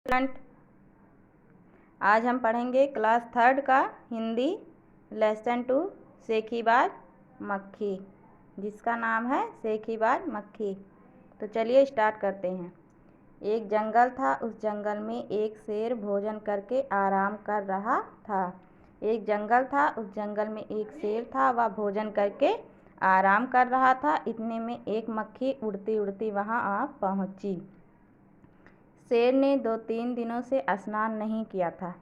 Student, आज हम पढ़ेंगे क्लास 3 का हिंदी लेसन 2 सेखीबाज मक्खी, जिसका नाम है सेखीबाज मक्खी। तो चलिए स्टार्ट करते हैं। एक जंगल था, उस जंगल में एक शेर भोजन करके आराम कर रहा था। एक जंगल था, उस जंगल में एक शेर था, वह भोजन करके आराम कर रहा था। इतने में एक मक्खी उड़ती उड़ती वहाँ आ पहुँची। शेर ने 2-3 दिनों से स्नान नहीं किया था।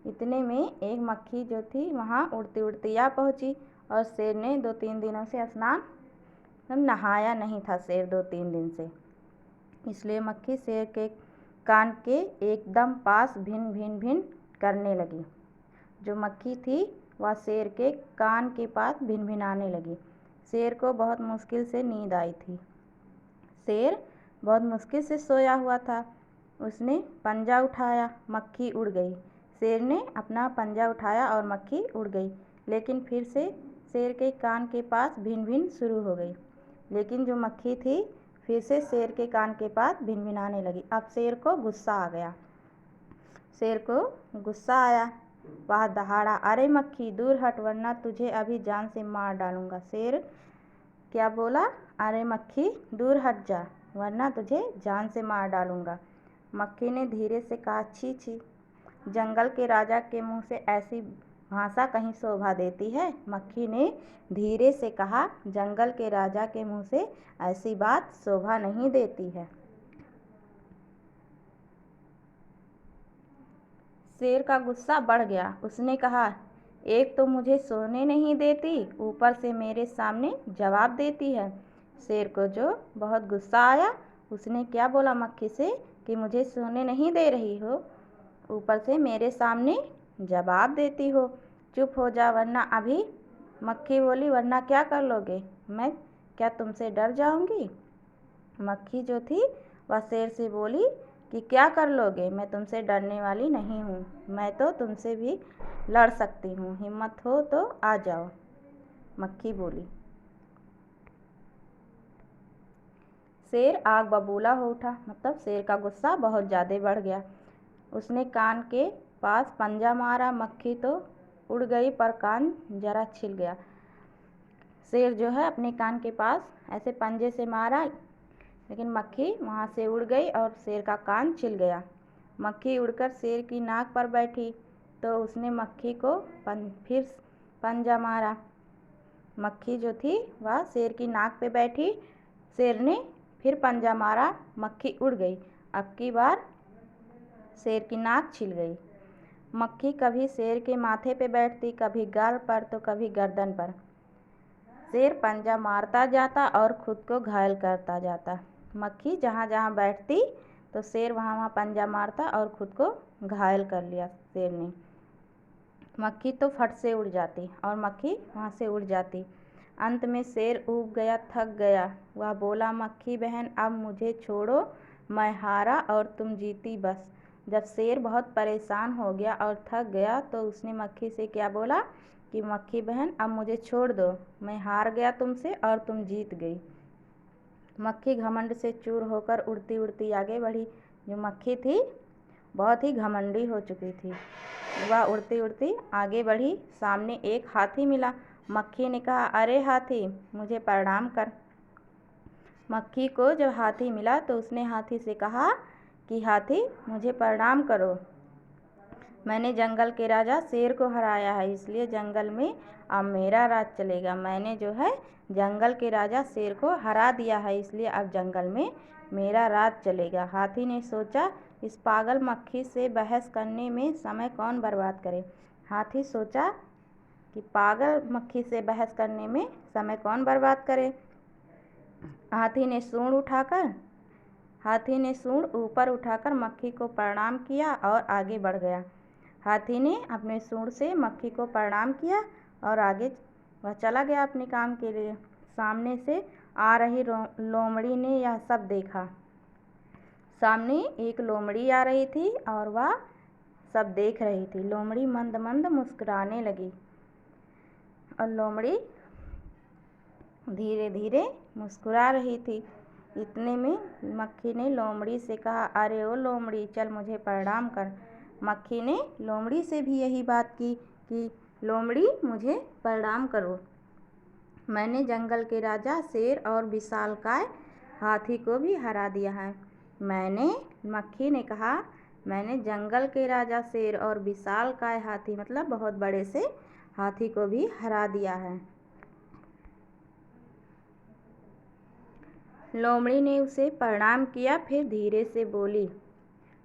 इतने में एक मक्खी जो थी वहाँ उड़ती उड़ती आ पहुँची और शेर ने 2-3 दिनों से स्नान नहाया नहीं था। शेर 2-3 दिन से, इसलिए मक्खी शेर के कान के एकदम पास भिन भिन भिन करने लगी। जो मक्खी थी वह शेर के कान के पास भिन भिनाने लगी। शेर को बहुत मुश्किल से नींद आई थी। शेर बहुत मुश्किल से सोया हुआ था। उसने पंजा उठाया, मक्खी उड़ गई। शेर ने अपना पंजा उठाया और मक्खी उड़ गई, लेकिन फिर से शेर के कान के पास भिन भिन शुरू हो गई। लेकिन जो मक्खी थी फिर से शेर के कान के पास भिन भिनाने लगी। अब शेर को गुस्सा आ गया। शेर को गुस्सा आया, वह दहाड़ा, अरे मक्खी दूर हट, वरना तुझे अभी जान से मार डालूंगा। शेर क्या बोला? अरे मक्खी दूर हट जा, वरना तुझे जान से मार डालूंगा। मक्खी ने धीरे से कहा, छी छी, जंगल के राजा के मुंह से ऐसी भाषा कहीं शोभा देती है। मक्खी ने धीरे से कहा, जंगल के राजा के मुंह से ऐसी बात शोभा नहीं देती है। शेर का गुस्सा बढ़ गया। उसने कहा, एक तो मुझे सोने नहीं देती, ऊपर से मेरे सामने जवाब देती है। शेर को जो बहुत गुस्सा आया, उसने क्या बोला मक्खी से कि मुझे सोने नहीं दे रही हो, ऊपर से मेरे सामने जवाब देती हो। चुप हो जा, वरना अभी। मक्खी बोली, वरना क्या कर लोगे? मैं क्या तुमसे डर जाऊंगी? मक्खी जो थी वह शेर से बोली कि क्या कर लोगे, मैं तुमसे डरने वाली नहीं हूँ, मैं तो तुमसे भी लड़ सकती हूँ, हिम्मत हो तो आ जाओ। मक्खी बोली। शेर आग बबूला हो उठा, मतलब शेर का गुस्सा बहुत ज़्यादा बढ़ गया। उसने कान के पास पंजा मारा। मक्खी तो उड़ गई पर कान जरा छिल गया। शेर जो है अपने कान के पास ऐसे पंजे से मारा, लेकिन मक्खी वहाँ से उड़ गई और शेर का कान छिल गया। मक्खी उड़कर शेर की नाक पर बैठी तो उसने मक्खी को फिर पंजा मारा। मक्खी जो थी वह शेर की नाक पे बैठी। शेर ने फिर पंजा मारा, मक्खी उड़ गई। अब की बार शेर की नाक छिल गई। मक्खी कभी शेर के माथे पे बैठती, कभी गाल पर तो कभी गर्दन पर। शेर पंजा मारता जाता और खुद को घायल करता जाता। मक्खी जहाँ जहाँ बैठती तो शेर वहाँ वहाँ पंजा मारता और खुद को घायल कर लिया शेर ने। मक्खी तो फट से उड़ जाती और मक्खी वहाँ से उड़ जाती। अंत में शेर ऊब गया, थक गया। वह बोला, मक्खी बहन, अब मुझे छोड़ो, मैं हारा और तुम जीती बस। जब शेर बहुत परेशान हो गया और थक गया तो उसने मक्खी से क्या बोला कि मक्खी बहन, अब मुझे छोड़ दो, मैं हार गया तुमसे और तुम जीत गई। मक्खी घमंड से चूर होकर उड़ती उड़ती आगे बढ़ी। जो मक्खी थी बहुत ही घमंडी हो चुकी थी। वह उड़ती उड़ती आगे बढ़ी। सामने एक हाथी मिला। मक्खी ने कहा, अरे हाथी, मुझे प्रणाम कर। मक्खी को जब हाथी मिला तो उसने हाथी से कहा कि हाथी, मुझे प्रणाम करो, मैंने जंगल के राजा शेर को हराया है, इसलिए जंगल में अब मेरा राज चलेगा। मैंने जो है जंगल के राजा शेर को हरा दिया है, इसलिए अब जंगल में मेरा राज चलेगा। हाथी ने सोचा, इस पागल मक्खी से बहस करने में समय कौन बर्बाद करे। हाथी सोचा कि पागल मक्खी से बहस करने में समय कौन बर्बाद करे। हाथी ने सूंड ऊपर उठाकर मक्खी को प्रणाम किया और आगे बढ़ गया। हाथी ने अपने सूंड से मक्खी को प्रणाम किया और आगे वह चला गया अपने काम के लिए। सामने से आ रही लोमड़ी ने यह सब देखा। सामने एक लोमड़ी आ रही थी और वह सब देख रही थी। लोमड़ी मंद मंद मुस्कुराने लगी और लोमड़ी धीरे धीरे मुस्कुरा रही थी। इतने में मक्खी ने लोमड़ी से कहा, अरे ओ लोमड़ी, चल मुझे प्रणाम कर। मक्खी ने लोमड़ी से भी यही बात की कि लोमड़ी, मुझे प्रणाम करो, मैंने जंगल के राजा शेर और विशालकाय हाथी को भी हरा दिया है। मक्खी ने कहा, मैंने जंगल के राजा शेर और विशालकाय हाथी मतलब बहुत बड़े से हाथी को भी हरा दिया है। लोमड़ी ने उसे प्रणाम किया, फिर धीरे से बोली।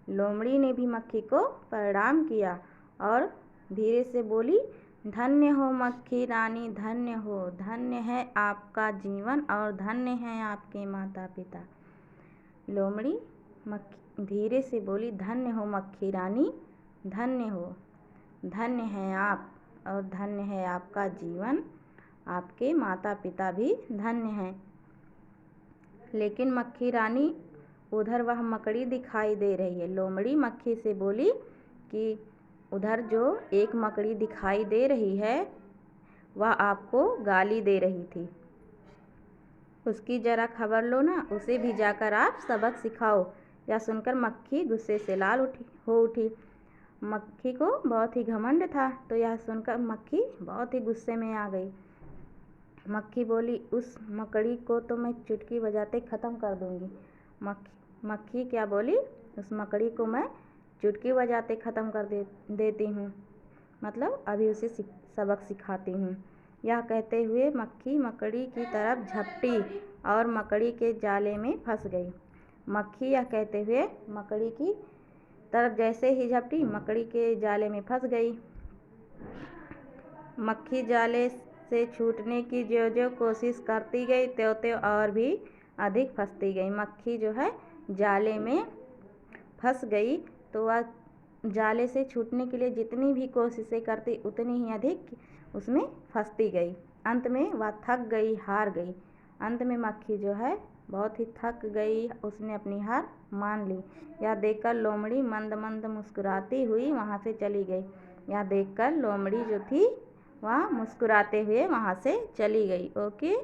लोमड़ी ने भी मक्खी को प्रणाम किया और धीरे से बोली, धन्य हो मक्खी रानी, धन्य हो, धन्य है आपका जीवन और धन्य है आपके माता पिता। लोमड़ी धीरे से बोली, धन्य हो मक्खी रानी, धन्य हो, धन्य है आप और धन्य है आपका जीवन, आपके माता पिता भी धन्य हैं। लेकिन मक्खी रानी, उधर वह मकड़ी दिखाई दे रही है। लोमड़ी मक्खी से बोली कि उधर जो एक मकड़ी दिखाई दे रही है वह आपको गाली दे रही थी, उसकी ज़रा खबर लो ना, उसे भी जाकर आप सबक सिखाओ। यह सुनकर मक्खी गुस्से से लाल हो उठी। मक्खी को बहुत ही घमंड था, तो यह सुनकर मक्खी बहुत ही गुस्से में आ गई। मक्खी बोली, उस मकड़ी को तो मैं चुटकी बजाते ख़त्म कर दूंगी। मक्खी क्या बोली, उस मकड़ी को मैं चुटकी बजाते ख़त्म कर देती हूँ, मतलब अभी उसे सबक सिखाती हूँ। यह कहते हुए मक्खी मकड़ी की तरफ झपटी और मकड़ी के जाले में फंस गई। मक्खी यह कहते हुए मकड़ी की तरफ जैसे ही झपटी, मकड़ी के जाले में फंस गई। मक्खी जाले से छूटने की जो कोशिश करती गई, त्यों और भी अधिक फंसती गई। मक्खी जो है जाले में फंस गई, तो वह जाले से छूटने के लिए जितनी भी कोशिशें करती, उतनी ही अधिक उसमें फंसती गई। अंत में वह थक गई, हार गई। अंत में मक्खी जो है बहुत ही थक गई, उसने अपनी हार मान ली। यह देखकर लोमड़ी मंद मंद मुस्कुराती हुई वहाँ से चली गई। यह देखकर लोमड़ी जो थी वह मुस्कुराते हुए वहाँ से चली गई। ओके।